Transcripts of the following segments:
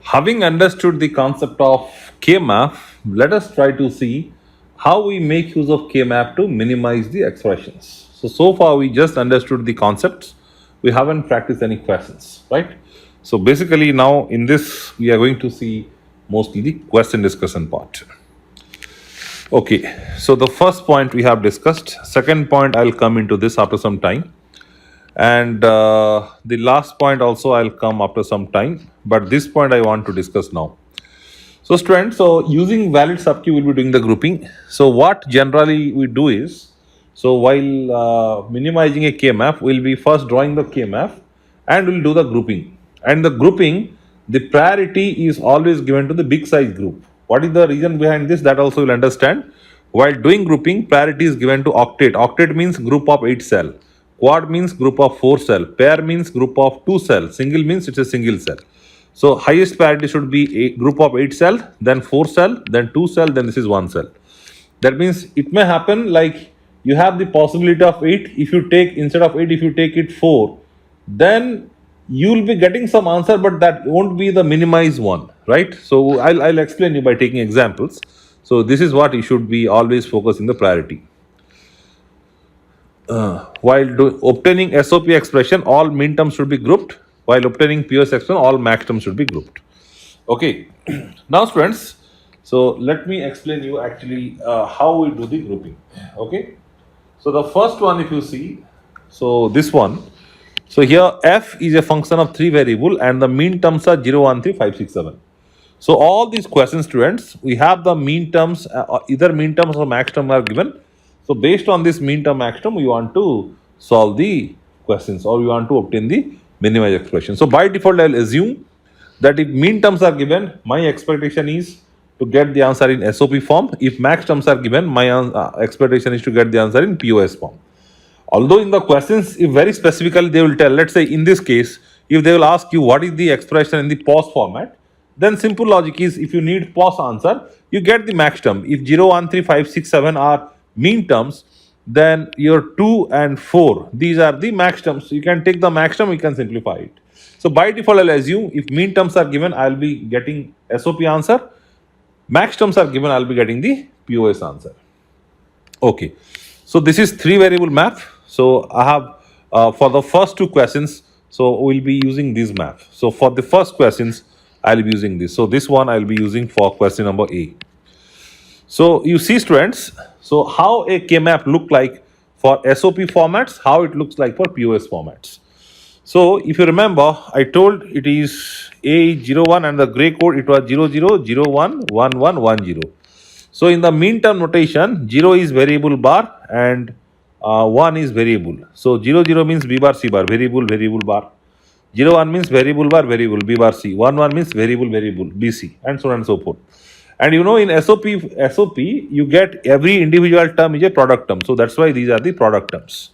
Having understood the concept of K-map, let us try to see how we make use of K-map to minimize the expressions. So far we just understood the concepts. We haven't practiced any questions, right? So basically now in this, we are going to see mostly the question discussion part. Okay, so the first point we have discussed. Second point, I'll come into this after some time. And the last point also I'll come after some time. But this point I want to discuss now. So students, so using valid subkey, we'll be doing the grouping. So what generally we do is, so while minimizing a K-map, we'll be first drawing the K-map and we'll do the grouping. And the grouping, the priority is always given to the big size group. What is the reason behind this? That also you'll understand. While doing grouping, priority is given to octet. Octet means group of 8 cell. Quad means group of 4 cell. Pair means group of 2 cell. Single means it's a single cell. So highest priority should be a group of 8 cell, then 4 cell, then 2 cell, then this is 1 cell. That means it may happen like you have the possibility of 8. If you take, instead of 8, if you take it 4, then you will be getting some answer, but that won't be the minimized one, right? So I'll explain you by taking examples. So this is what you should be always focusing the priority. While obtaining SOP expression, all min terms should be grouped. While obtaining POS expression, all max terms should be grouped. Okay. Now, students, so let me explain you actually how we do the grouping. Okay. So the first one, if you see, so this one. So here f is a function of 3 variable and the mean terms are 0, 1, 3, 5, 6, 7. So all these questions, students, we have the mean terms, either mean terms or max term are given. So based on this mean term max term, we want to solve the questions or we want to obtain the minimized expression. So by default, I'll assume that if mean terms are given, my expectation is to get the answer in SOP form. If max terms are given, my expectation is to get the answer in POS form. Although in the questions, if very specifically they will tell, let's say in this case, if they will ask you what is the expression in the POS format, then simple logic is if you need POS answer, you get the max term. If 0, 1, 3, 5, 6, 7 are mean terms, then your 2 and 4, these are the max terms. You can take the max term, you can simplify it. So by default, I'll assume if mean terms are given, I'll be getting SOP answer. Max terms are given, I'll be getting the POS answer. Okay. So this is 3 variable map. So I have for the first 2 questions, so we'll be using this map. So for the first questions, I'll be using this. So this one I'll be using for question number A. So you see, students, so how a K-map look like for SOP formats, how it looks like for POS formats. So if you remember, I told it is A is 0, 1 and the gray code it was 0, 0, 0, 1, 1, 1, 1, 0. So in the mean term notation, 0 is variable bar and 1 is variable. So 0, 0 means B bar, C bar, variable, variable bar. 0, 1 means variable bar, variable, B bar, C. 1, 1 means variable, variable, B, C, and so on and so forth. And you know, in SOP, you get every individual term is a product term. So that's why these are the product terms.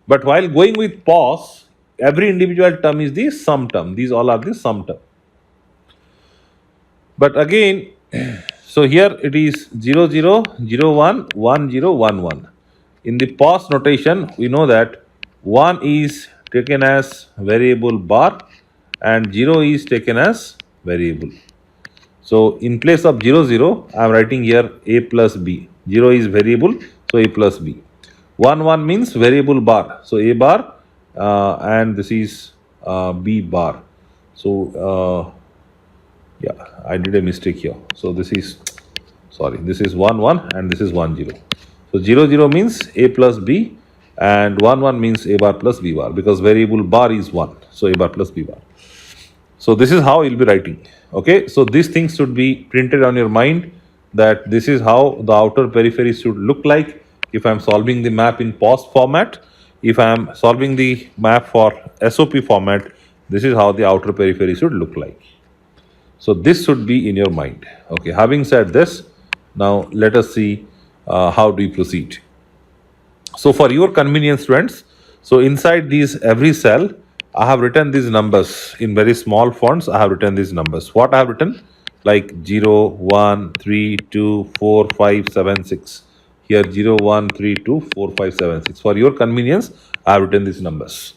But while going with POS, every individual term is the sum term. These all are the sum term. But again, so here it is 0, 0, 0, 1, 1, 0, 1, 1. In the POS notation, we know that 1 is taken as variable bar and 0 is taken as variable. So in place of 0, 0, I am writing here A plus B. 0 is variable, so A plus B. 1, 1 means variable bar. So A bar and this is B bar. So yeah, I did a mistake here. So this is, sorry, this is 1, 1 and this is 1, 0. So 0, 0 means A plus B and 1, 1 means A bar plus B bar because variable bar is 1. So A bar plus B bar. So this is how you'll be writing. Okay, so these things should be printed on your mind that this is how the outer periphery should look like if I'm solving the map in POS format. If I'm solving the map for SOP format, this is how the outer periphery should look like. So this should be in your mind. Okay, having said this, now let us see how do we proceed. So for your convenience, friends, so inside these every cell, I have written these numbers in very small fonts. I have written these numbers. What I have written? Like 0, 1, 3, 2, 4, 5, 7, 6. Here 0, 1, 3, 2, 4, 5, 7, 6. For your convenience, I have written these numbers.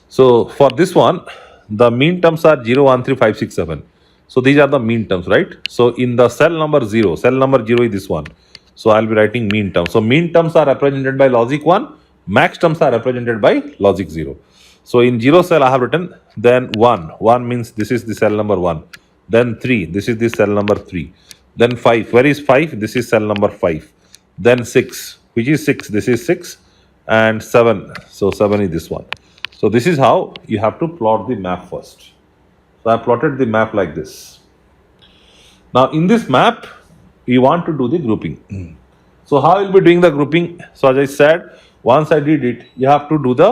So for this one, the mean terms are 0, 1, 3, 5, 6, 7. So these are the mean terms, right? So in the cell number 0, cell number 0 is this one. So I'll be writing mean terms. So mean terms are represented by logic 1, max terms are represented by logic 0. So in 0 cell I have written then 1. 1 means this is the cell number 1. Then 3, this is the cell number 3. Then 5, where is 5? This is cell number 5. Then 6, which is 6? This is 6. And 7, so 7 is this one. So this is how you have to plot the map first. So I plotted the map like this. Now in this map, we want to do the grouping. So how I will be doing the grouping? So as I said, once I did it, you have to do the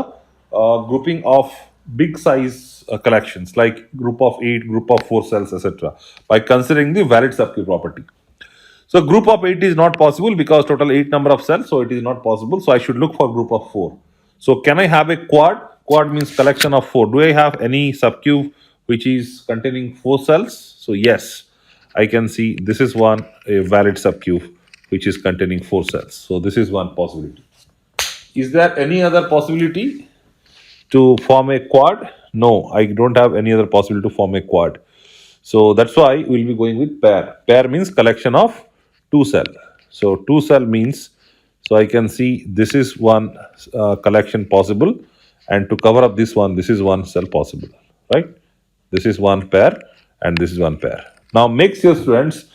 grouping of big size collections like group of 8, group of 4 cells, etc. by considering the valid subgroup property. So group of 8 is not possible because total 8 number of cells, so it is not possible. So I should look for group of 4. So can I have a quad? Quad means collection of 4. Do I have any subcube which is containing 4 cells? So yes, I can see this is one a valid subcube which is containing 4 cells. So this is one possibility. Is there any other possibility to form a quad? No, I don't have any other possibility to form a quad. So that's why we'll be going with pair. Pair means collection of 2 cell. So 2 cell means, so I can see this is one collection possible, and to cover up this one, this is one cell possible, right? This is one pair and this is one pair. Now make sure students,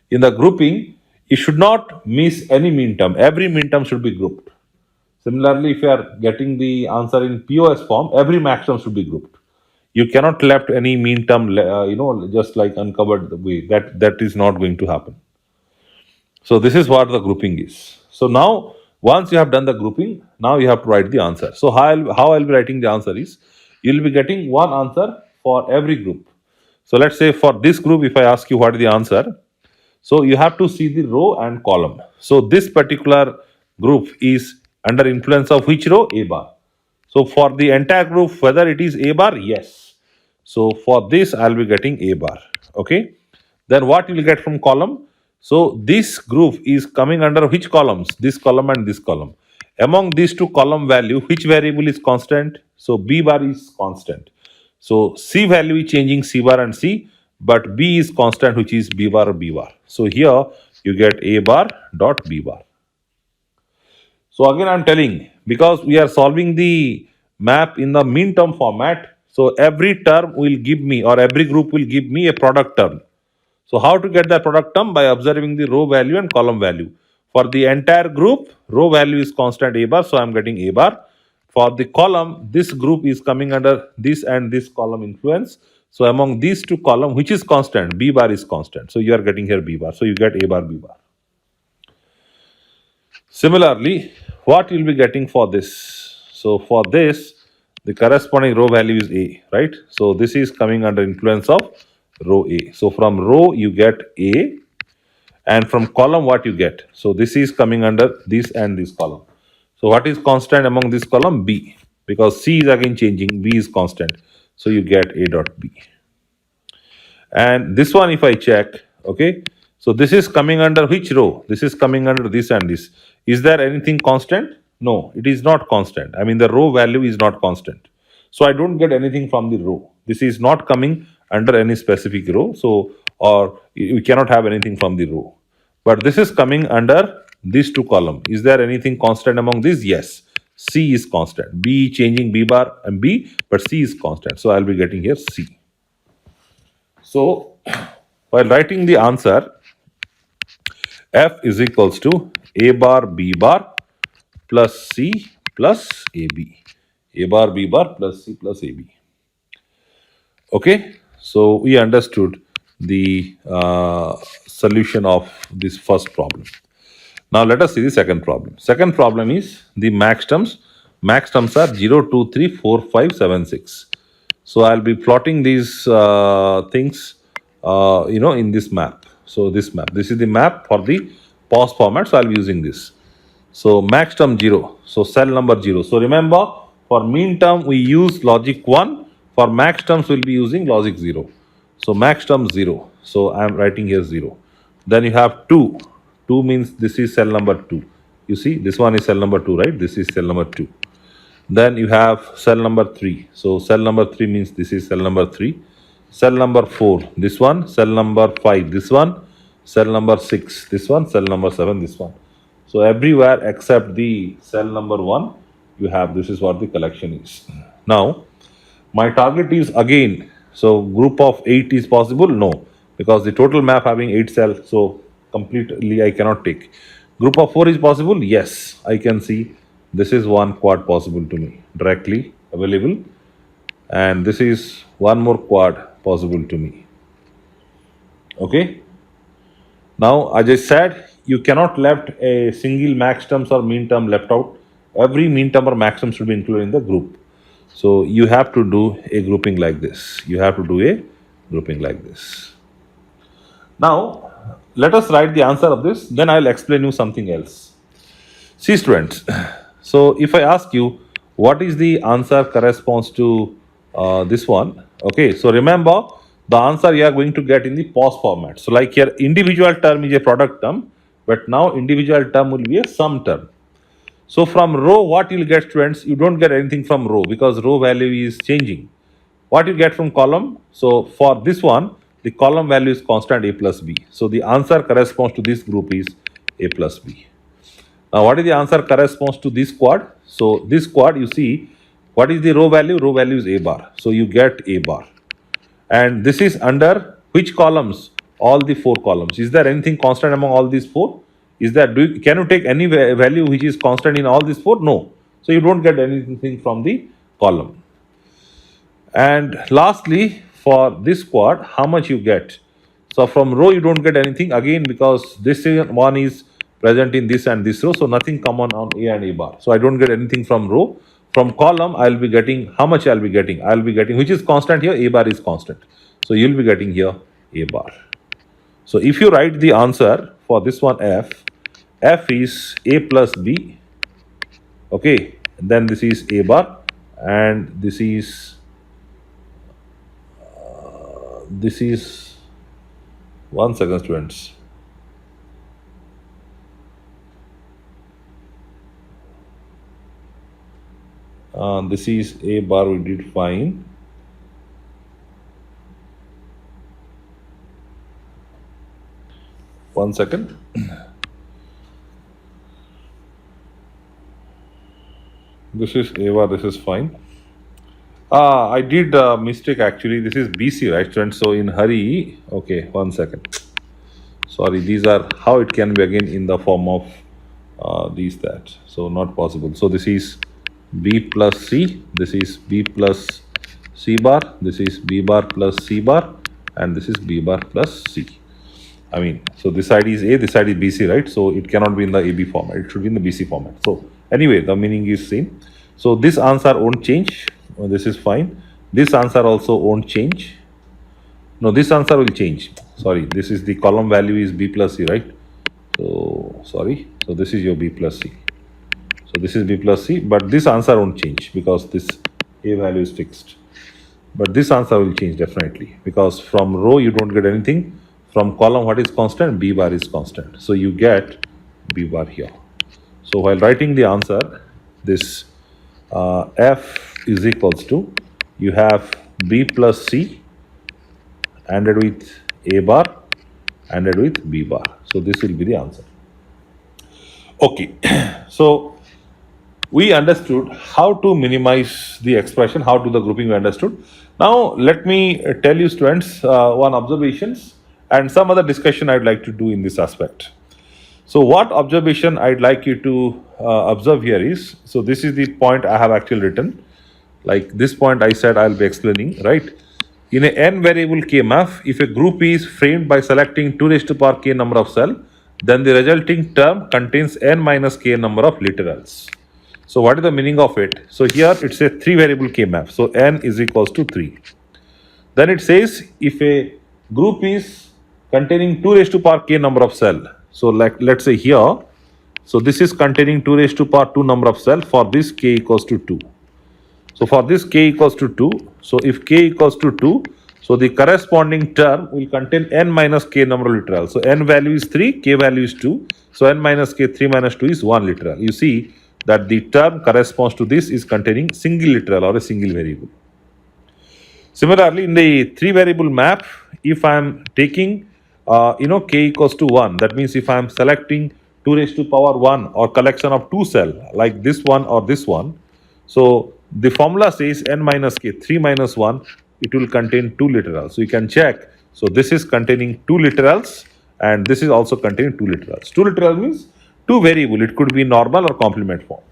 in the grouping, you should not miss any mean term. Every mean term should be grouped. Similarly, if you are getting the answer in POS form, every max term should be grouped. You cannot left any mean term, just like uncovered the way. That is not going to happen. So this is what the grouping is. So now, once you have done the grouping, now you have to write the answer. So how I'll be writing the answer is, you'll be getting one answer for every group. So let's say for this group, if I ask you what is the answer, so you have to see the row and column. So this particular group is under influence of which row? A bar. So for the entire group, whether it is A bar, yes. So for this, I'll be getting A bar. Okay. Then what you will get from column? So this group is coming under which columns? This column and this column. Among these two column value, which variable is constant? So B bar is constant. So C value is changing C bar and C, but B is constant, which is B bar or B bar. So here you get A bar dot B bar. So again, I'm telling, because we are solving the map in the mean term format, so every term will give me, or every group will give me a product term. So how to get the product term? By observing the row value and column value. For the entire group, row value is constant A bar, so I'm getting A bar. For the column, this group is coming under this and this column influence. So among these two column, which is constant? B bar is constant. So you are getting here B bar. So you get A bar, B bar. Similarly, what you will be getting for this? So for this, the corresponding row value is A, right? So this is coming under influence of row A. So from row you get A, and from column what you get? So this is coming under this and this column. So what is constant among this column? B, because C is again changing, B is constant. So you get A dot B. And this one if I check, okay, so this is coming under which row? This is coming under this and this. Is there anything constant? No, it is not constant. I mean the row value is not constant. So I don't get anything from the row. This is not coming under any specific row. So, or we cannot have anything from the row. But this is coming under these two column. Is there anything constant among these? Yes. C is constant. B changing B bar and B, but C is constant. So I'll be getting here C. So while writing the answer, F is equals to A bar B bar plus C plus AB. A bar B bar plus C plus AB. Okay, so we understood the solution of this first problem. Now let us see the second problem. Second problem is the max terms. Max terms are 0, 2, 3, 4, 5, 7, 6. So I'll be plotting these things, in this map. So this map, this is the map for the POS format. So I'll be using this. So max term 0. So cell number 0. So remember, for mean term we use logic 1. For max terms we'll be using logic 0. So max term 0. So I'm writing here 0. Then you have 2. 2 means this is cell number 2. You see, this one is cell number 2, right? This is cell number 2. Then you have cell number 3. So cell number 3 means this is cell number 3. cell number 4, this one, cell number 5, this one, cell number 6, this one, cell number 7, this one. So everywhere except the cell number 1, you have this is what the collection is. Now, my target is again, so group of 8 is possible? No, because the total map having 8 cells, so completely I cannot take. Group of 4 is possible? Yes, I can see this is one quad possible to me, directly available, and this is one more quad possible to me. Okay. Now, as I said, you cannot left a single max terms or mean term left out. Every mean term or max term should be included in the group. So you have to do a grouping like this. You have to do a grouping like this. Now, let us write the answer of this. Then I'll explain you something else. See, students. So if I ask you what is the answer corresponds to this one, okay. So remember the answer you are going to get in the POS format. So like here, individual term is a product term, but now individual term will be a sum term. So from row, what you'll get, students, you don't get anything from row because row value is changing. What you get from column? So for this one, the column value is constant a plus b. So the answer corresponds to this group is a plus b. Now what is the answer corresponds to this quad? So this quad, you see, what is the row value? Row value is a bar. So you get a bar. And this is under which columns? All the 4 columns. Is there anything constant among all these 4? Is that can you take any value which is constant in all these 4? No. So you don't get anything from the column. And lastly, for this quad, how much you get? So from row you don't get anything again because this one is present in this and this row. So nothing common on A and A bar. So I don't get anything from row. From column, I'll be getting, how much I'll be getting? I'll be getting, which is constant here, A bar is constant. So you'll be getting here A bar. So if you write the answer for this one F is A plus B, okay, then this is A bar and this is 1 second, students. This is A bar, we did fine. One second. This is A bar, this is fine. I did a mistake actually. This is BC, right, students? So in hurry, okay, 1 second. Sorry, these are how it can be again in the form of these that. So not possible. So this is B plus C, this is B plus C bar, this is B bar plus C bar, and this is B bar plus C. I mean, so this side is A, this side is BC, right? So it cannot be in the AB format, it should be in the BC format. So anyway, the meaning is same. So this answer won't change. This is fine. This answer also won't change. No, this answer will change. Sorry, this is the column value is B plus C, right? So sorry. So this is your B plus C. So this is B plus C, but this answer won't change because this A value is fixed. But this answer will change definitely because from row you don't get anything. From column, what is constant? B bar is constant. So you get B bar here. So while writing the answer, this F is equals to, you have B plus C ANDed with A bar ANDed with B bar. So this will be the answer. Okay. So we understood how to minimize the expression, how to do the grouping we understood. Now let me tell you, students, one observations and some other discussion I'd like to do in this aspect. So what observation I'd like you to observe here is, so this is the point I have actually written. Like this point I said I'll be explaining, right? In a n variable K map, if a group is framed by selecting 2 raised to power K number of cells, then the resulting term contains n minus K number of literals. So what is the meaning of it? So here it's a 3 variable K map. So n is equals to 3. Then it says if a group is containing 2 raised to power K number of cell. So like let's say here, so this is containing 2 raised to power 2 number of cell. For this K equals to 2. So for this K equals to 2. So if K equals to 2, so the corresponding term will contain n minus K number of literals. So n value is 3, K value is 2. So n minus K, 3 minus 2 is 1 literal. You see that the term corresponds to this is containing single literal or a single variable. Similarly, in the three variable map, if I'm taking, k equals to 1, that means if I'm selecting 2 raised to power 1 or collection of two cell like this one or this one, so the formula says n minus k, 3 minus 1, it will contain two literals. So you can check. So this is containing two literals and this is also containing two literals. Two literal means two variable. It could be normal or complement form.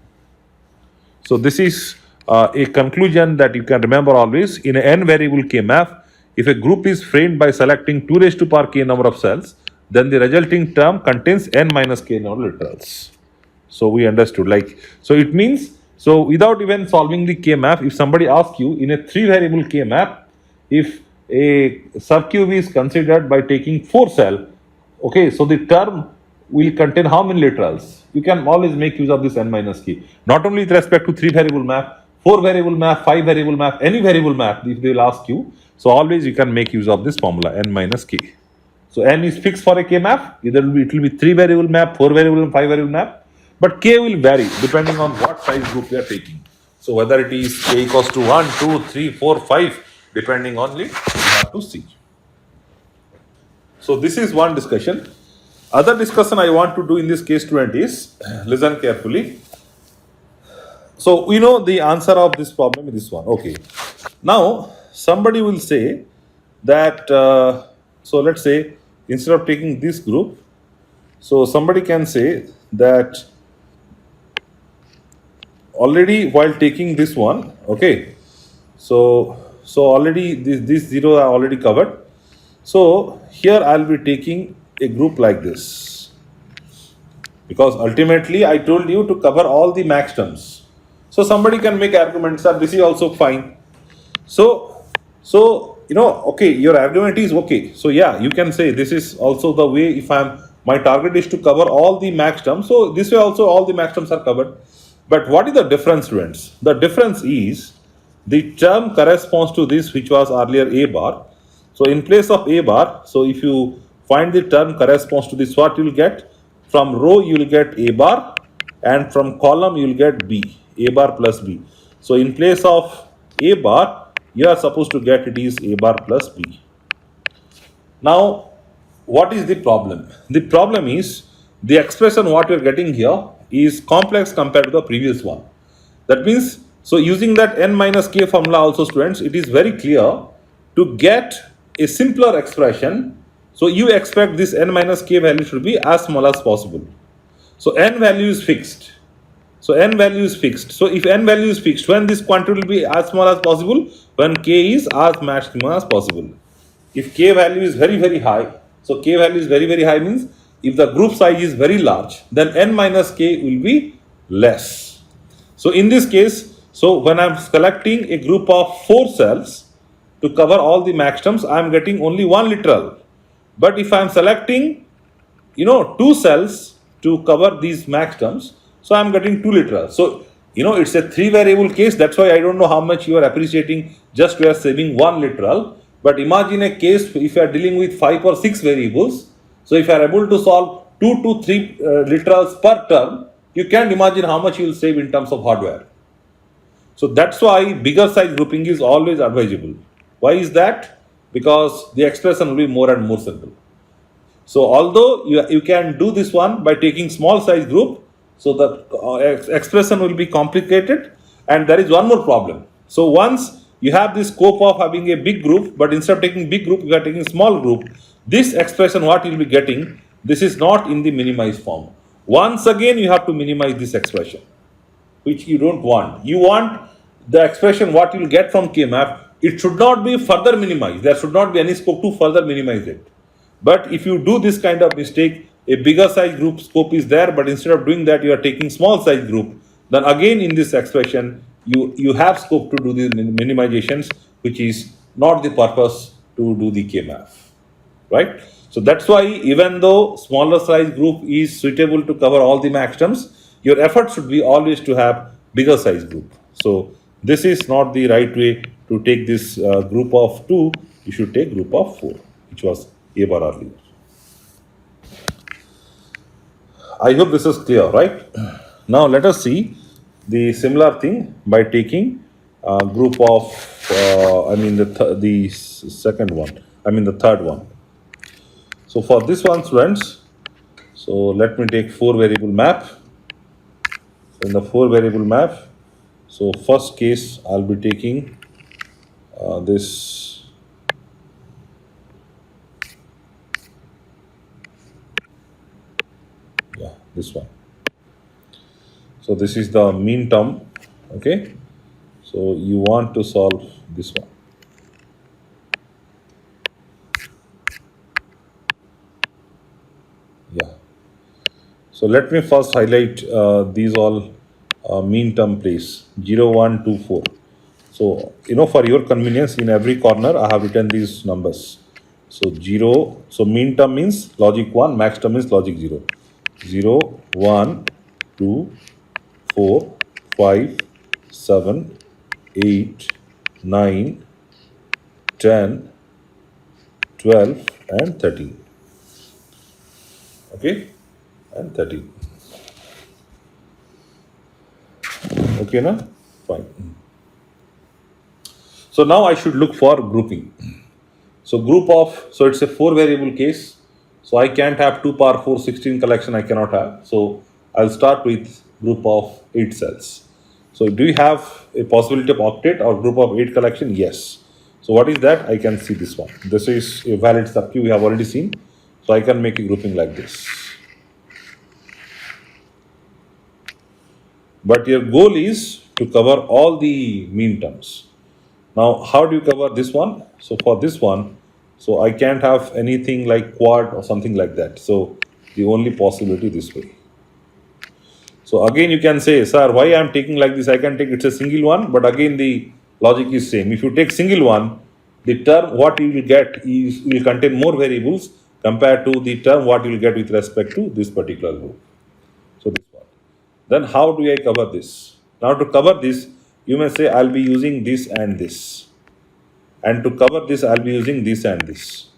So this is a conclusion that you can remember always. In an n variable K map, if a group is framed by selecting 2 raised to power k number of cells, then the resulting term contains n minus k number of literals. So we understood. So it means, so without even solving the K map, if somebody asks you in a 3 variable K map, if a subcube is considered by taking 4 cell, okay, so the term will contain how many literals? You can always make use of this n minus k. Not only with respect to 3 variable map, 4 variable map, 5 variable map, any variable map, if they will ask you. So always you can make use of this formula n minus k. So n is fixed for a k map. Either it will be 3 variable map, 4 variable, 5 variable map. But k will vary depending on what size group you are taking. So whether it is k equals to 1, 2, 3, 4, 5, depending on it, you have to see. So this is one discussion. Other discussion I want to do in this case student is, listen carefully. So we know the answer of this problem is this one. Okay. Now somebody will say that, so let's say instead of taking this group, so somebody can say that already while taking this one, okay, so already this zero are already covered. So here I'll be taking a group like this, because ultimately I told you to cover all the max terms. So somebody can make arguments that this is also fine. So okay, your argument is okay. So yeah, you can say this is also the way. If my target is to cover all the max terms, so this way also all the max terms are covered. But what is the difference, students? The difference is the term corresponds to this, which was earlier a bar. So in place of a bar, so if you find the term corresponds to this, what you will get? From row you will get a bar, and from column you will get b, a bar plus b. So in place of a bar, you are supposed to get it is a bar plus b. Now, what is the problem? The problem is the expression what you are getting here is complex compared to the previous one. That means, so using that n minus k formula also, students, it is very clear to get a simpler expression. So you expect this n minus k value should be as small as possible. So n value is fixed. So n value is fixed. So if n value is fixed, when this quantity will be as small as possible? When k is as maximum as possible. If k value is very, very high, so k value is very, very high means if the group size is very large, then n minus k will be less. So in this case, so when I'm selecting a group of 4 cells to cover all the max terms, I'm getting only one literal. But if I'm selecting, 2 cells to cover these max terms, so I'm getting 2 literals. So, it's a 3 variable case. That's why I don't know how much you are appreciating just we are saving 1 literal. But imagine a case if you are dealing with 5 or 6 variables. So if you are able to solve 2 to 3 literals per term, you can imagine how much you will save in terms of hardware. So that's why bigger size grouping is always advisable. Why is that? Because the expression will be more and more simple. So although you can do this one by taking small size group, so the expression will be complicated, and there is one more problem. So once you have this scope of having a big group, but instead of taking big group, you are taking small group, this expression what you will be getting, this is not in the minimized form. Once again you have to minimize this expression, which you don't want. You want the expression what you will get from K-map, it should not be further minimized. There should not be any scope to further minimize it. But if you do this kind of mistake, a bigger size group scope is there, but instead of doing that, you are taking small size group, then again in this expression, you have scope to do the minimizations, which is not the purpose to do the K-map, right? So that's why even though smaller size group is suitable to cover all the max terms, your effort should be always to have bigger size group. So this is not the right way to take this group of 2, you should take group of 4, which was a bar earlier. I hope this is clear, right? Now let us see the similar thing by taking a group of I mean the second one. I mean the third one. So for this one, students, so let me take four variable map. So in the four variable map, so first case I'll be taking this. Yeah, this one. So this is the mean term. Okay. So you want to solve this one. Yeah. So let me first highlight these all mean term place 0, 1, 2, 4. So, for your convenience, in every corner, I have written these numbers. So, 0, so mean term means logic 1, max term is logic 0. 0, 1, 2, 4, 5, 7, 8, 9, 10, 12, and 13. Okay, and 13. Okay, na? Fine. So now I should look for grouping. So so it's a four variable case. So I can't have 2 power 4 16 collection, I cannot have. So I'll start with group of 8 cells. So do you have a possibility of octet or group of 8 collection? Yes. So what is that? I can see this one. This is a valid sub-Q we have already seen. So I can make a grouping like this. But your goal is to cover all the mean terms. Now, how do you cover this one? So for this one, so I can't have anything like quad or something like that. So the only possibility this way. So again, you can say, sir, why I am taking like this? I can take it's a single one, but again the logic is same. If you take single one, the term what you will get is will contain more variables compared to the term what you will get with respect to this particular group. So this one. Then how do I cover this? Now to cover this, you may say I'll be using this and this. And to cover this, I'll be using this and this.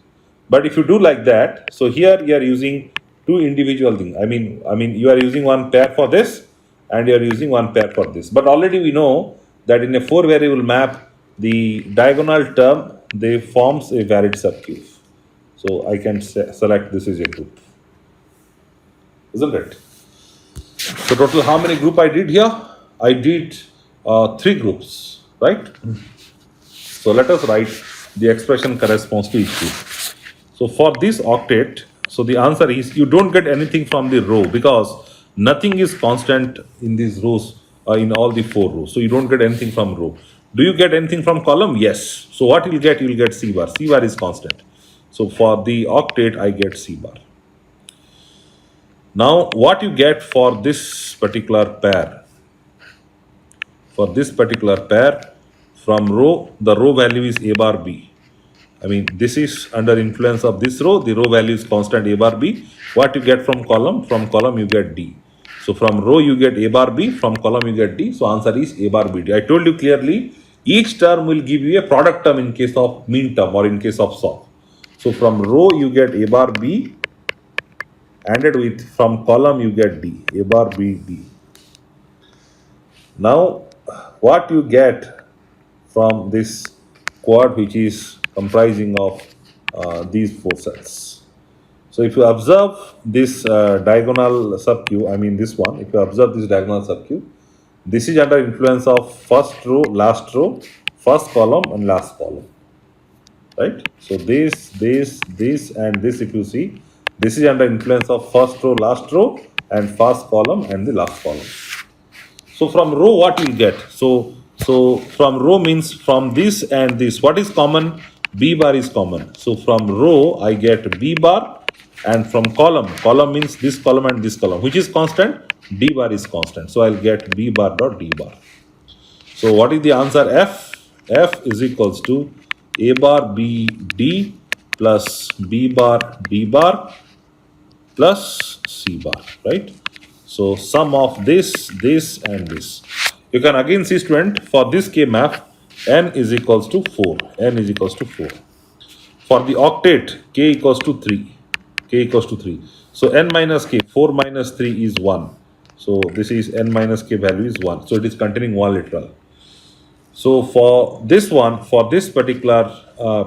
But if you do like that, so here you are using two individual things. I mean, you are using one pair for this, and you are using one pair for this. But already we know that in a four variable map, the diagonal term they forms a valid sub-Q. So I can select this as a group, isn't it? So total how many group I did here? I did three groups, right? So let us write the expression corresponds to each group. So for this octet, so the answer is you don't get anything from the row because nothing is constant in these rows, in all the four rows. So you don't get anything from row. Do you get anything from column? Yes. So what you'll get C bar. C bar is constant. So for the octet, I get C bar. Now what you get for this particular pair? For this particular pair, from row, the row value is A bar B. I mean, this is under influence of this row, the row value is constant A bar B. What you get from column you get D. So from row you get A bar B, from column you get D. So answer is A bar B D. I told you clearly, each term will give you a product term in case of mean term or in case of solve. So from row you get A bar B, added with from column you get D, A bar B D. Now, what you get from this quad which is comprising of these four cells. So if you observe this diagonal sub-Q, I mean this one, if you observe this diagonal sub-Q, this is under influence of first row, first column and last column, right? So this and this, if you see, this is under influence of first row, last row and first column and the last column. So from row, what you get? So from row means from this and this. What is common? B bar is common. So from row, I get B bar, and from column means this column and this column, which is constant. D bar is constant. So I'll get B bar dot D bar. So what is the answer? F. F is equals to A bar B D plus B bar D bar plus C bar, right? So sum of this and this. You can again see, student, for this K map, n is equals to 4. N is equals to 4. For the octet, K equals to 3. K equals to 3. So n minus K, 4 minus 3 is 1. So this is n minus K value is 1. So it is containing one literal. So for this one, for this particular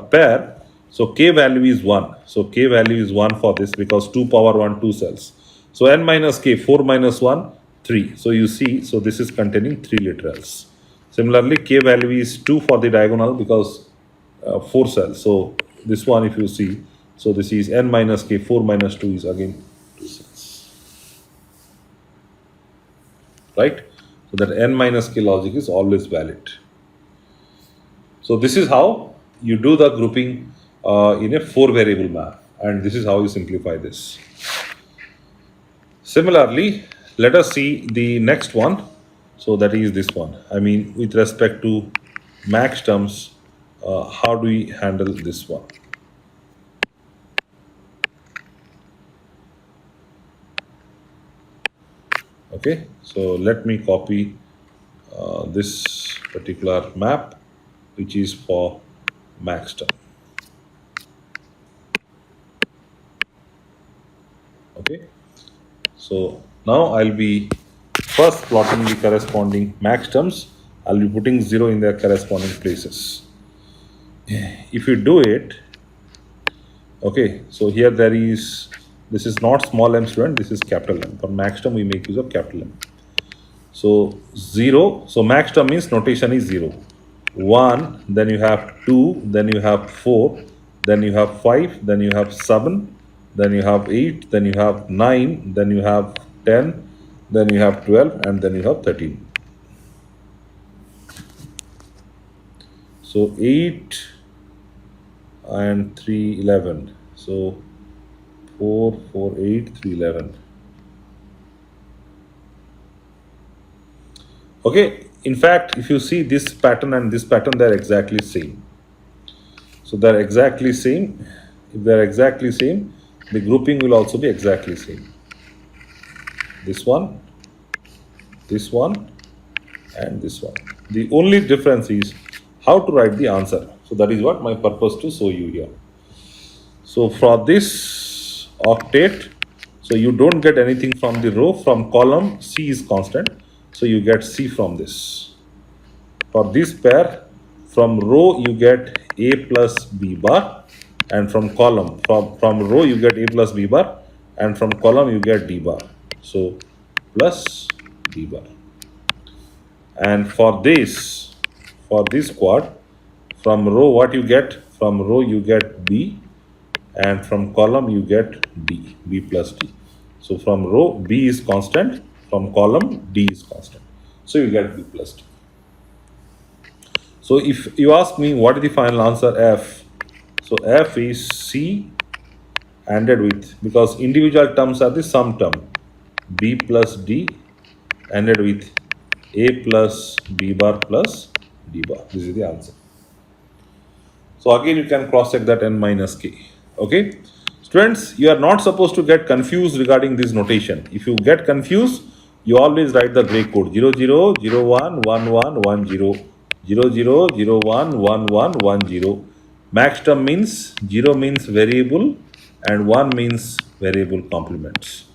pair, so k value is 1. So k value is 1 for this because 2 power 1, 2 cells. So n minus k, 4 minus 1, 3. So you see, so this is containing 3 literals. Similarly, k value is 2 for the diagonal because 4 cells. So this one, if you see, so this is n minus k, 4 minus 2 is again 2 cells. Right? So that n minus k logic is always valid. So this is how you do the grouping in a 4 variable map, and this is how you simplify this. Similarly, let us see the next one. So that is this one. I mean, with respect to max terms, how do we handle this one? Okay, so let me copy this particular map, which is for max term. Okay, so now I'll be first plotting the corresponding max terms. I'll be putting 0 in their corresponding places. If you do it, okay, so here there is, this is not small m student, this is capital M. For max term, we make use of capital M. So 0, so max term means notation is 0. 1, then you have 2, then you have 4, then you have 5, then you have 7, then you have 8, then you have 9, then you have 10, then you have 12, and then you have 13. So 8 and 3, 11. So 4, 4, 8, 3, 11. Okay, in fact, if you see this pattern and this pattern, they're exactly same. So they're exactly same. If they're exactly same, the grouping will also be exactly same. This one, and this one. The only difference is how to write the answer. So that is what my purpose to show you here. So for this octet, so you don't get anything from the row. From column, C is constant. So you get C from this. For this pair, from row you get A plus B bar, and from column, from row you get A plus B bar, and from column you get D bar. So plus D bar. And for this quad, from row what you get? From row you get B, and from column you get D, B plus D. So from row B is constant, from column D is constant. So you get B plus D. So if you ask me what is the final answer, F. So F is C ANDed with, because individual terms are the sum term, B plus D ANDed with A plus B bar plus D bar. This is the answer. So again, you can cross check that n minus k. Okay, students, you are not supposed to get confused regarding this notation. If you get confused, you always write the gray code 0 0 0 1 1 1 1 0 0 0 0 1 1 1 1 0. Max term means 0 means variable and 1 means variable complements.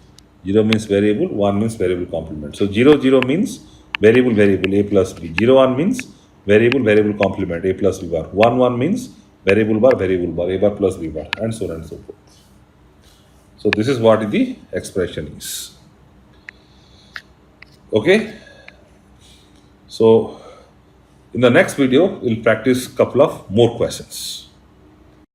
0 means variable, 1 means variable complement. So 0 0 means variable A plus B. 0 1 means variable complement A plus B bar. 1 1 means variable bar A bar plus B bar, and so on and so forth. So this is what the expression is. Okay. So in the next video, we'll practice couple of more questions.